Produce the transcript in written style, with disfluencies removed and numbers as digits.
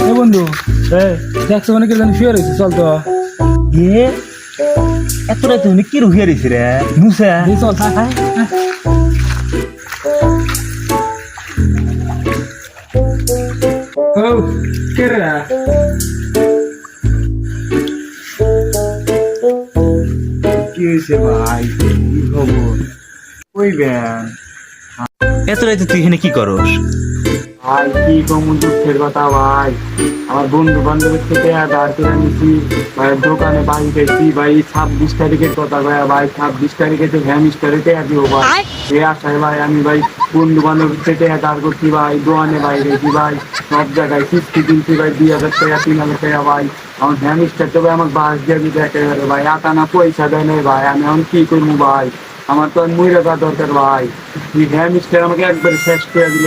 এ বন্ধু, দেখছো মানে কি জানি শুয়ে রয়েছে, চল তো। এ এত রাতে উনি কি রুহিয়া রইছে রে নুসা এই চল, হ্যাঁ হ্যাঁ। ও কে রে? কি হয়েছে ভাই, কি খবর কইবেন? এত রাতে তুই এখানে কি করস? ভাই কি কমু দুঃখের কথা ভাই, আমার বন্ধু বান্ধবের থেকে দাঁড় করে নিছি ভাই, দোকানে বাড়ি গেছি ভাই 26 তারিখের কথা ভাই, ভাই 26 তারিখে তো হ্যামিস্টারে টেয়া দিব ভাই। এই আশায় ভাই আমি ভাই বন্ধু বান্ধবের থেকে দাঁড় করছি ভাই, দোকানে বাইরে গেছি ভাই, সব জায়গায় কিস্তি কিনছি ভাই 2,000 টাকা 3,000 টাকা ভাই। আমার হ্যামিস্টার তো ভাই আমার বাস দিয়ে দিতে একেবারে ভাই, আটানা পয়সা দেয় নাই ভাই, আমি এখন কি করবো ভাই? আমার তো আর মরে যাওয়া দরকার ভাই, হ্যামিস্টার আমাকে একবারে শেষ করে দিল।